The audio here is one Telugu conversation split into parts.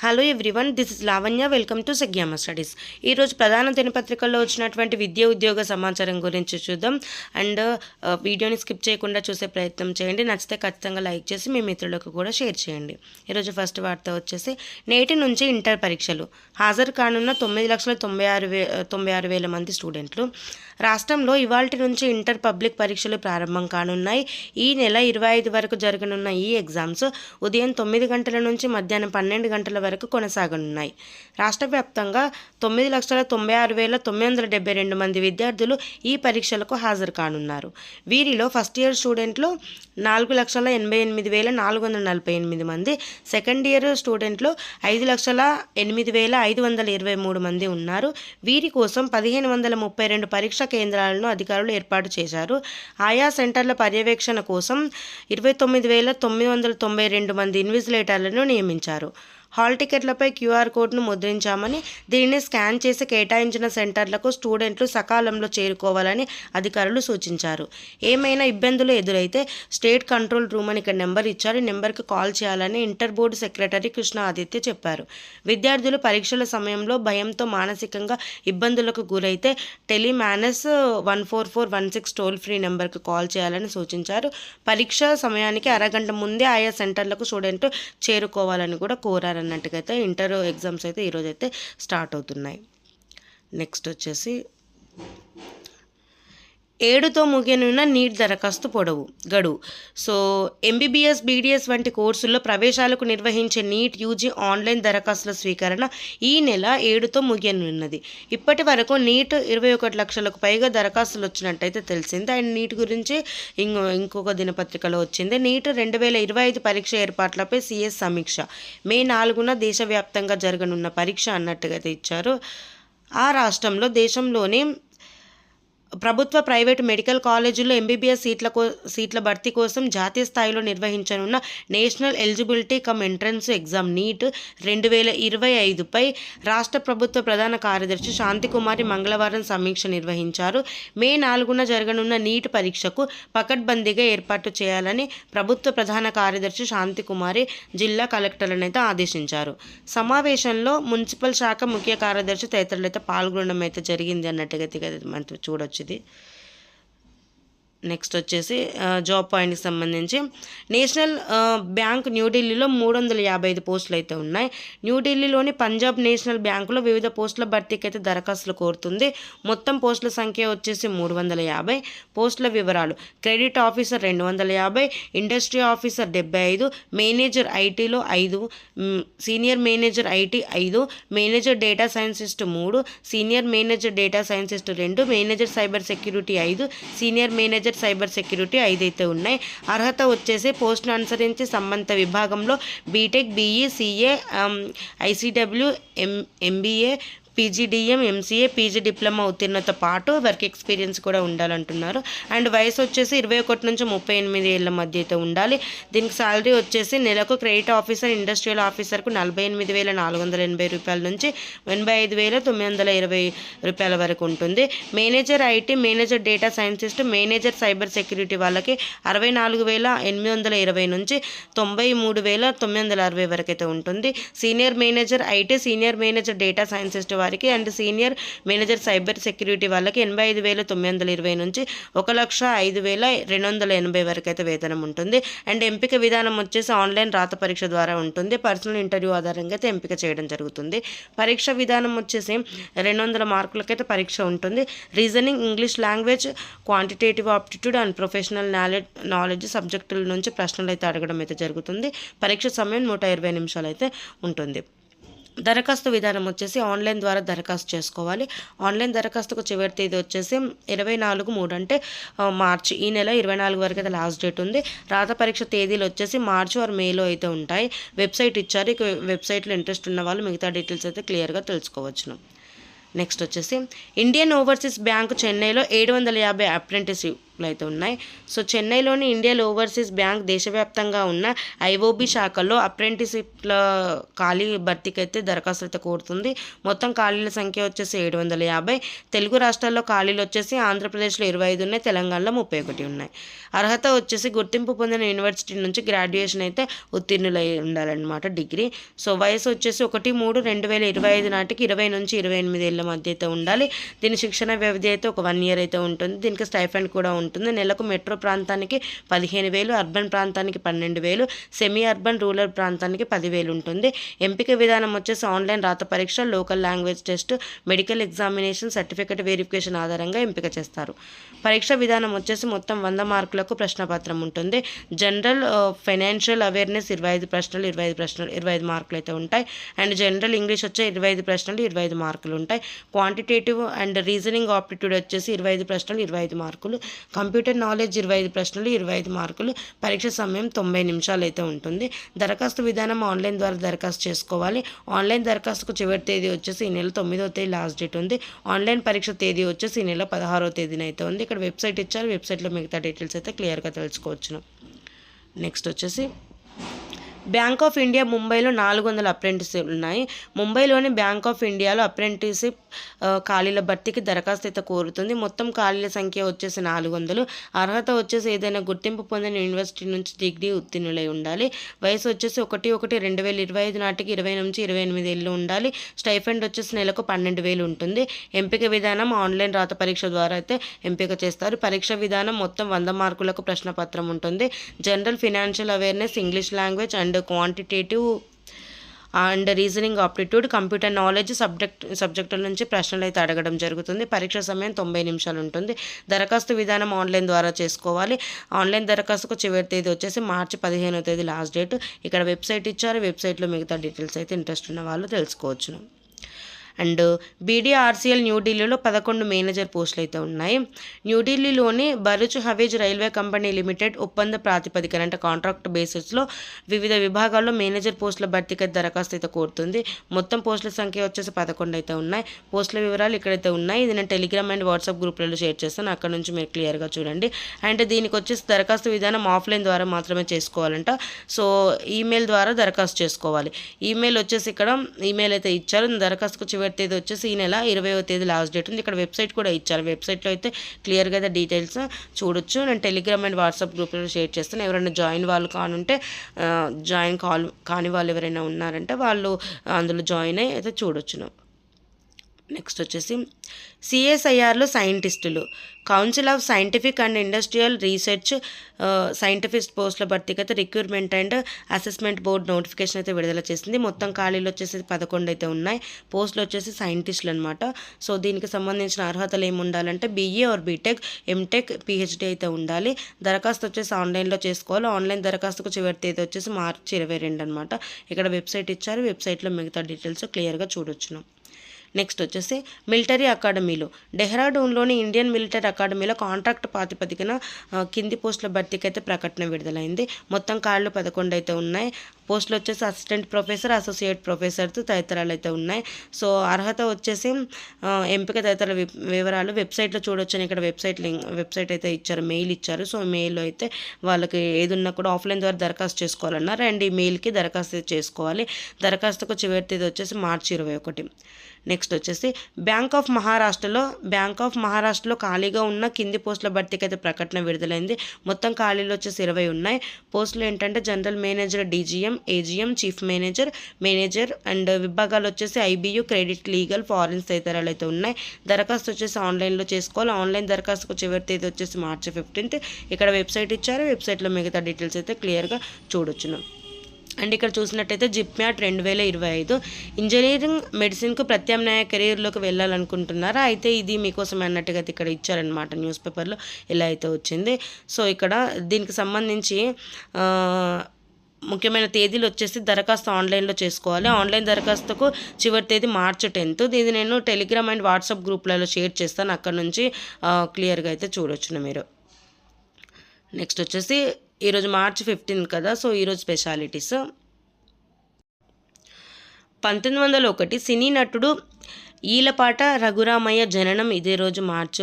Hello everyone, this is Lavanya. Welcome to Sagyama studies. ఈరోజు ప్రధాన దినపత్రికల్లో వచ్చినటువంటి విద్యా ఉద్యోగ సమాచారం గురించి చూద్దాం. అండ్ వీడియోని స్కిప్ చేయకుండా చూసే ప్రయత్నం చేయండి. నచ్చితే ఖచ్చితంగా లైక్ చేసి మీ మిత్రులకు కూడా షేర్ చేయండి. ఈరోజు ఫస్ట్ వార్త వచ్చేసి, నేటి నుంచి ఇంటర్ పరీక్షలు హాజరు కానున్న 9,96,000 మంది స్టూడెంట్లు. రాష్ట్రంలో ఇవాల్టి నుంచి ఇంటర్ పబ్లిక్ పరీక్షలు ప్రారంభం కానున్నాయి. ఈ నెల 25 వరకు జరగనున్న ఈ ఎగ్జామ్స్ ఉదయం 9 గంటల నుంచి మధ్యాహ్నం 12 గంటల వరకు కొనసాగనున్నాయి. రాష్ట్ర వ్యాప్తంగా 9,96,972 మంది విద్యార్థులు ఈ పరీక్షలకు హాజరు కానున్నారు. వీరిలో ఫస్ట్ ఇయర్ స్టూడెంట్లు 4,88,448 మంది, సెకండ్ ఇయర్ స్టూడెంట్లు 5,08,523 మంది ఉన్నారు. వీరి కోసం 1,532 పరీక్షా కేంద్రాలను అధికారులు ఏర్పాటు చేశారు. ఆయా సెంటర్ల పర్యవేక్షణ కోసం 29,992 మంది ఇన్విజిలేటర్లను నియమించారు. హాల్ టికెట్లపై క్యూఆర్ కోడ్ను ముద్రించామని, దీనిని స్కాన్ చేసి కేటాయించిన సెంటర్లకు స్టూడెంట్లు సకాలంలో చేరుకోవాలని అధికారులు సూచించారు. ఏమైనా ఇబ్బందులు ఎదురైతే స్టేట్ కంట్రోల్ రూమ్ అని ఇక్కడ నెంబర్ ఇచ్చారు. ఈ నెంబర్కి కాల్ చేయాలని inter board secretary Krishna Aditya చెప్పారు. విద్యార్థులు పరీక్షల సమయంలో భయంతో మానసికంగా ఇబ్బందులకు గురైతే టెలిమానస్ 14416 టోల్ ఫ్రీ నెంబర్కి కాల్ చేయాలని సూచించారు. పరీక్ష సమయానికి అరగంట ముందే ఆయా సెంటర్లకు స్టూడెంట్ చేరుకోవాలని కూడా కోరారు. అన్నట్టుగా అయితే ఇంటర్ ఎగ్జామ్స్ అయితే ఈరోజు అయితే స్టార్ట్ అవుతున్నాయి. నెక్స్ట్ వచ్చేసి, 7తో ముగియనున్న నీట్ దరఖాస్తు గడువు. సో ఎంబీబీఎస్, బీడీఎస్ వంటి కోర్సుల్లో ప్రవేశాలకు నిర్వహించే నీట్ యూజీ ఆన్లైన్ దరఖాస్తుల స్వీకరణ ఈ నెల 7తో ముగియనున్నది. ఇప్పటి వరకు నీట్ 21 లక్షలకు పైగా దరఖాస్తులు వచ్చినట్టయితే తెలిసింది. అండ్ నీట్ గురించి ఇంకొక దినపత్రికలో వచ్చింది. నీట్ 2025 పరీక్ష ఏర్పాట్లపై సీఎస్ సమీక్ష. మే 4న దేశవ్యాప్తంగా జరగనున్న పరీక్ష అన్నట్టుగా అయితే ఇచ్చారు. ఆ రాష్ట్రంలో దేశంలోని ప్రభుత్వ, ప్రైవేటు మెడికల్ కాలేజీల్లో ఎంబీబీఎస్ సీట్ల భర్తీ కోసం జాతీయ స్థాయిలో నిర్వహించనున్న national eligibility cum entrance exam NEET 2025పై రాష్ట్ర ప్రభుత్వ ప్రధాన కార్యదర్శి శాంతికుమారి మంగళవారం సమీక్ష నిర్వహించారు. మే 4న జరగనున్న నీట్ పరీక్షకు పకడ్బందీగా ఏర్పాటు చేయాలని ప్రభుత్వ ప్రధాన కార్యదర్శి శాంతికుమారి జిల్లా కలెక్టర్లను ఆదేశించారు. సమావేశంలో మున్సిపల్ శాఖ ముఖ్య కార్యదర్శి తదితరులైతే పాల్గొనడం అయితే జరిగింది అన్నట్టుగా మనం చూడొచ్చు. నెక్స్ట్ వచ్చేసి జాబ్ పాయింట్కి సంబంధించి, నేషనల్ బ్యాంక్ న్యూఢిల్లీలో 355 పోస్టులు అయితే ఉన్నాయి. న్యూఢిల్లీలోని పంజాబ్ నేషనల్ బ్యాంకులో వివిధ పోస్టుల భర్తీకి అయితే దరఖాస్తులు కోరుతుంది. మొత్తం పోస్టుల సంఖ్య వచ్చేసి 350. పోస్టుల వివరాలు: credit officer 250, industry officer 75, manager ఐటీలో 5, senior manager IT 5, manager data scientist 3, senior manager data scientist 2, manager cyber security 5, senior manager cyber security 5 అయితే ఉన్నాయి. అర్హత వచ్చేసి పోస్టును అనుసరించి సంబంధిత విభాగంలో BTech, BE, CA, ICWA, MBA, PGDM, MCA, PG diploma ఉత్తీర్ణతో పాటు వర్క్ ఎక్స్పీరియన్స్ కూడా ఉండాలంటున్నారు. అండ్ వయసు వచ్చేసి 21 నుంచి 38 ఏళ్ళ మధ్య అయితే ఉండాలి. దీనికి శాలరీ వచ్చేసి నెలకు క్రెడిట్ ఆఫీసర్, ఇండస్ట్రియల్ ఆఫీసర్కు 48,480 రూపాయల నుంచి 85,920 రూపాయల వరకు ఉంటుంది. Manager IT, manager data scientist, manager cyber security వాళ్ళకి 64,820 నుంచి 93,960 వరకు అయితే ఉంటుంది. Senior manager IT, senior manager data scientist వారికి and senior manager cyber security వాళ్ళకి 85,920 నుంచి 1,05,280 వరకు అయితే వేతనం ఉంటుంది. అండ్ ఎంపిక విధానం వచ్చేసి ఆన్లైన్ రాత పరీక్ష ద్వారా ఉంటుంది. పర్సనల్ ఇంటర్వ్యూ ఆధారంగా అయితే ఎంపిక చేయడం జరుగుతుంది. పరీక్ష విధానం వచ్చేసి 200 మార్కులకైతే పరీక్ష ఉంటుంది. Reasoning, English language, quantitative aptitude and professional knowledge సబ్జెక్టుల నుంచి ప్రశ్నలు అయితే అడగడం అయితే జరుగుతుంది. పరీక్ష సమయం 120 నిమిషాలు అయితే ఉంటుంది. దరఖాస్తు విధానం వచ్చేసి ఆన్లైన్ ద్వారా దరఖాస్తు చేసుకోవాలి. ఆన్లైన్ దరఖాస్తుకు చివరి తేదీ వచ్చేసి 24/3 అంటే మార్చి, ఈ నెల 24 వరకు అయితే లాస్ట్ డేట్ ఉంది. రాత పరీక్ష తేదీలు వచ్చేసి మార్చి ఆర్ మేలో అయితే ఉంటాయి. వెబ్సైట్ ఇచ్చారు. ఇక వెబ్సైట్లో ఇంట్రెస్ట్ ఉన్న వాళ్ళు మిగతా డీటెయిల్స్ అయితే క్లియర్గా తెలుసుకోవచ్చును. నెక్స్ట్ వచ్చేసి, ఇండియన్ ఓవర్సీస్ బ్యాంకు చెన్నైలో 750 అయితే ఉన్నాయి. సో చెన్నైలోని ఇండియన్ ఓవర్సీస్ బ్యాంక్ దేశవ్యాప్తంగా ఉన్న ఐఓబి శాఖల్లో అప్రెంటిస్షిప్ల ఖాళీ భర్తీకి అయితే దరఖాస్తు అయితే కోరుతుంది. మొత్తం ఖాళీల సంఖ్య వచ్చేసి 750. తెలుగు రాష్ట్రాల్లో ఖాళీలు వచ్చేసి ఆంధ్రప్రదేశ్లో 25 ఉన్నాయి, తెలంగాణలో 31 ఉన్నాయి. అర్హత వచ్చేసి గుర్తింపు పొందిన యూనివర్సిటీ నుంచి గ్రాడ్యుయేషన్ అయితే ఉత్తీర్ణులై ఉండాలన్నమాట, డిగ్రీ. సో వయసు వచ్చేసి 1/3/2025 నాటికి 20 నుంచి 28 ఏళ్ళ మధ్య అయితే ఉండాలి. దీని శిక్షణ వ్యవధి అయితే ఒక 1 year అయితే ఉంటుంది. దీనికి స్టైఫండ్ కూడా ఉంటుంది. నెలకు మెట్రో ప్రాంతానికి 15,000, అర్బన్ ప్రాంతానికి 12,000, సెమీ అర్బన్ రూరల్ ప్రాంతానికి 10,000 ఉంటుంది. ఎంపిక విధానం వచ్చేసి ఆన్లైన్ రాత పరీక్ష, local language test, medical examination, certificate verification ఆధారంగా ఎంపిక చేస్తారు. పరీక్ష విధానం వచ్చేసి మొత్తం 100 మార్కులకు ప్రశ్నపత్రం ఉంటుంది. జనరల్ ఫైనాన్షియల్ అవేర్నెస్ 25 ప్రశ్నలు 25 మార్కులు అయితే ఉంటాయి. అండ్ జనరల్ ఇంగ్లీష్ వచ్చే 25 ప్రశ్నలు 25 మార్కులు ఉంటాయి. క్వాంటిటేటివ్ అండ్ రీజనింగ్ ఆప్టిట్యూడ్ వచ్చేసి 25 ప్రశ్నలు 25 మార్కులు. కంప్యూటర్ నాలెడ్జ్ 25 ప్రశ్నలు 25 మార్కులు. పరీక్ష సమయం 90 నిమిషాలు అయితే ఉంటుంది. దరఖాస్తు విధానం ఆన్లైన్ ద్వారా దరఖాస్తు చేసుకోవాలి. ఆన్లైన్ దరఖాస్తుకు చివరి తేదీ వచ్చేసి ఈ నెల 9వ తేదీ లాస్ట్ డేట్ ఉంది. ఆన్లైన్ పరీక్ష తేదీ వచ్చేసి ఈ నెల 16వ తేదీన అయితే ఉంది. ఇక్కడ వెబ్సైట్ ఇచ్చారు, వెబ్సైట్లో మిగతా డీటెయిల్స్ అయితే క్లియర్గా తెలుసుకోవచ్చును. నెక్స్ట్ వచ్చేసి బ్యాంక్ ఆఫ్ ఇండియా ముంబైలో 400 అప్రెంటిస్లు ఉన్నాయి. ముంబైలోని బ్యాంక్ ఆఫ్ ఇండియాలో అప్రెంటిస్షిప్ ఖాళీల భర్తీకి దరఖాస్తు అయితే కోరుతుంది. మొత్తం ఖాళీల సంఖ్య వచ్చేసి 400. అర్హత వచ్చేసి ఏదైనా గుర్తింపు పొందిన యూనివర్సిటీ నుంచి డిగ్రీ ఉత్తీర్ణులై ఉండాలి. వయసు వచ్చేసి 1/1/2025 నాటికి 20 నుంచి 28 ఏళ్ళు ఉండాలి. స్టైఫండ్ వచ్చేసి నెలకు 12,000 ఉంటుంది. ఎంపిక విధానం ఆన్లైన్ రాత పరీక్ష ద్వారా అయితే ఎంపిక చేస్తారు. పరీక్ష విధానం మొత్తం 100 మార్కులకు ప్రశ్నపత్రం ఉంటుంది. General financial awareness, English language and quantitative and reasoning aptitude, computer knowledge సబ్జెక్టుల నుంచి ప్రశ్నలు అయితే అడగడం జరుగుతుంది. పరీక్ష సమయం 90 నిమిషాలు ఉంటుంది. దరఖాస్తు విధానం ఆన్లైన్ ద్వారా చేసుకోవాలి. ఆన్లైన్ దరఖాస్తుకు చివరి తేదీ వచ్చేసి మార్చి 15వ తేదీ లాస్ట్ డేట్. ఇక్కడ వెబ్సైట్ ఇచ్చారు, వెబ్సైట్లో మిగతా డీటెయిల్స్ అయితే ఇంట్రెస్ట్ ఉన్న వాళ్ళు తెలుసుకోవచ్చును. అండ్ బీడీఆర్సీఎల్ న్యూఢిల్లీలో 11 మేనేజర్ పోస్టులు అయితే ఉన్నాయి. న్యూఢిల్లీలోని భరూచ్ హవేజ్ రైల్వే కంపెనీ లిమిటెడ్ ఒప్పంద ప్రాతిపదికన అంటే కాంట్రాక్ట్ బేసిస్లో వివిధ విభాగాల్లో మేనేజర్ పోస్టుల భర్తీకి దరఖాస్తు అయితే కోరుతుంది. మొత్తం పోస్టుల సంఖ్య వచ్చేసి 11 అయితే ఉన్నాయి. పోస్టుల వివరాలు ఇక్కడైతే ఉన్నాయి. ఇది నేను టెలిగ్రామ్ అండ్ వాట్సాప్ గ్రూప్లలో షేర్ చేస్తాను, అక్కడ నుంచి మీరు క్లియర్గా చూడండి. అండ్ దీనికి వచ్చేసి దరఖాస్తు విధానం ఆఫ్లైన్ ద్వారా మాత్రమే చేసుకోవాలంట. సో ఈమెయిల్ ద్వారా దరఖాస్తు చేసుకోవాలి. ఈమెయిల్ వచ్చేసి ఇక్కడ ఈమెయిల్ అయితే ఇచ్చారు. దరఖాస్తుకు చివరి తేదీ వచ్చేసి ఈ నెల 20వ తేదీ లాస్ట్ డేట్ ఉంది. ఇక్కడ వెబ్సైట్ కూడా ఇచ్చారు, వెబ్సైట్లో అయితే క్లియర్గా అయితే డీటెయిల్స్ చూడొచ్చు. నేను టెలిగ్రామ్ అండ్ వాట్సాప్ గ్రూప్లో షేర్ చేస్తాను. ఎవరైనా జాయిన్ వాళ్ళు కానుంటే కాని వాళ్ళు ఎవరైనా ఉన్నారంటే వాళ్ళు అందులో జాయిన్ అయ్యి అయితే చూడొచ్చును. నెక్స్ట్ వచ్చేసి సిఎస్ఐఆర్లో సైంటిస్టులు, council of scientific and industrial research scientist పోస్టుల భర్తీకి అయితే recruitment and assessment board notification అయితే విడుదల చేసింది. మొత్తం ఖాళీలు వచ్చేసి 11 అయితే ఉన్నాయి. పోస్టులు వచ్చేసి సైంటిస్టులు అనమాట. సో దీనికి సంబంధించిన అర్హతలు ఏమి ఉండాలంటే BE or BTech, MTech, PhD అయితే ఉండాలి. దరఖాస్తు వచ్చేసి ఆన్లైన్లో చేసుకోవాలి. ఆన్లైన్ దరఖాస్తుకు చివరి తేదీ వచ్చేసి మార్చి 22 అనమాట. ఇక్కడ వెబ్సైట్ ఇచ్చారు, వెబ్సైట్లో మిగతా డీటెయిల్స్ క్లియర్గా చూడొచ్చును. నెక్స్ట్ వచ్చేసి మిలిటరీ అకాడమీలు, డెహ్రాడూన్లోని ఇండియన్ మిలిటరీ అకాడమీలో కాంట్రాక్ట్ ప్రాతిపదికన కింది పోస్టుల భర్తీకి అయితే ప్రకటన విడుదలైంది. మొత్తం ఖాళీలు 11 అయితే ఉన్నాయి. పోస్టులు వచ్చేసి అసిస్టెంట్ ప్రొఫెసర్, అసోసియేట్ ప్రొఫెసర్తో తదితరాలు అయితే ఉన్నాయి. సో అర్హత వచ్చేసి ఎంపిక తదితర వివరాలు వెబ్సైట్లో చూడొచ్చు. ఇక్కడ వెబ్సైట్ అయితే ఇచ్చారు, మెయిల్ ఇచ్చారు. సో మెయిల్లో అయితే వాళ్ళకి ఏది ఉన్నా కూడా ఆఫ్లైన్ ద్వారా దరఖాస్తు చేసుకోవాలన్నారు. అండ్ ఈ మెయిల్కి దరఖాస్తు చేసుకోవాలి. దరఖాస్తుకు చివరి తేదీ వచ్చేసి మార్చి 21. నెక్స్ట్ వచ్చేసి బ్యాంక్ ఆఫ్ మహారాష్ట్రలో ఖాళీగా ఉన్న కింది పోస్టుల భర్తీకి అయితే ప్రకటన విడుదలైంది. మొత్తం ఖాళీలు వచ్చేసి 20 ఉన్నాయి. పోస్టులు ఏంటంటే general manager, DGM, AGM, chief manager and విభాగాలు వచ్చేసి ఐబీయూ, క్రెడిట్, లీగల్, ఫారెన్స్ తదితరాలు అయితే ఉన్నాయి. దరఖాస్తు వచ్చేసి ఆన్లైన్లో చేసుకోవాలి. ఆన్లైన్ దరఖాస్తుకు చివరి తేదీ వచ్చేసి మార్చి 15. ఇక్కడ వెబ్సైట్ ఇచ్చారు, వెబ్సైట్లో మిగతా డీటెయిల్స్ అయితే క్లియర్గా చూడొచ్చును. అండ్ ఇక్కడ చూసినట్టయితే జిప్మ్యాట్ 2025 ఇంజనీరింగ్ మెడిసిన్కు ప్రత్యామ్నాయ కెరీర్లోకి వెళ్ళాలనుకుంటున్నారా, అయితే ఇది మీకోసం అన్నట్టుగా ఇక్కడ ఇచ్చారనమాట. న్యూస్ పేపర్లో ఇలా అయితే వచ్చింది. సో ఇక్కడ దీనికి సంబంధించి ముఖ్యమైన తేదీలు వచ్చేసి దరఖాస్తు ఆన్లైన్లో చేసుకోవాలి. ఆన్లైన్ దరఖాస్తుకు చివరి తేదీ మార్చి 10. ఇది నేను టెలిగ్రామ్ అండ్ వాట్సాప్ గ్రూప్లలో షేర్ చేస్తాను, అక్కడ నుంచి క్లియర్గా అయితే చూడొచ్చును మీరు. నెక్స్ట్ వచ్చేసి ఈరోజు మార్చి 15 కదా, సో ఈరోజు స్పెషాలిటీస్. 1901 సినీ నటుడు ఈలపాట రఘురామయ్య జననం ఇదే రోజు మార్చ్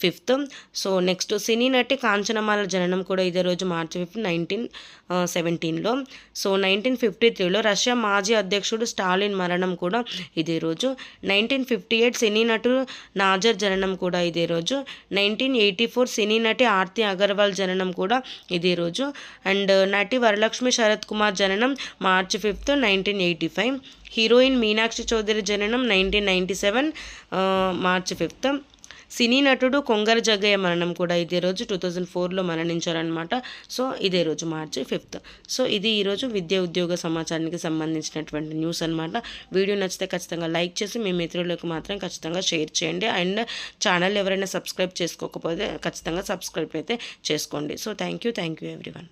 5th. సో నెక్స్ట్ సినీ నటి కాంచనమాల జననం కూడా ఇదే రోజు మార్చ్ 5th 1917లో. సో 1953లో రష్యా మాజీ అధ్యక్షుడు స్టాలిన్ మరణం కూడా ఇదే రోజు. 1958 సినీ నటుడు నాజర్ జననం కూడా ఇదే రోజు. 1984 సినీ నటి ఆర్తి అగర్వాల్ జననం కూడా ఇదే రోజు. అండ్ నటి వరలక్ష్మి శరత్ కుమార్ జననం March 5th 1985. Heroine Meenakshi Chowdary జననం 1997 మార్చ్ 5th. సినీ నటుడు కొంగర జగ్గయ్య మరణం కూడా ఇదే రోజు 2004లో మరణించారనమాట. సో ఇదే రోజు మార్చ్ 5th. సో ఇది ఈరోజు విద్యా ఉద్యోగ సమాచారానికి సంబంధించినటువంటి న్యూస్ అనమాట. వీడియో నచ్చితే ఖచ్చితంగా లైక్ చేసి మీ మిత్రులకు మాత్రం ఖచ్చితంగా షేర్ చేయండి. అండ్ ఛానల్ ఎవరైనా సబ్స్క్రైబ్ చేసుకోకపోతే ఖచ్చితంగా సబ్స్క్రైబ్ అయితే చేసుకోండి. So thank you everyone.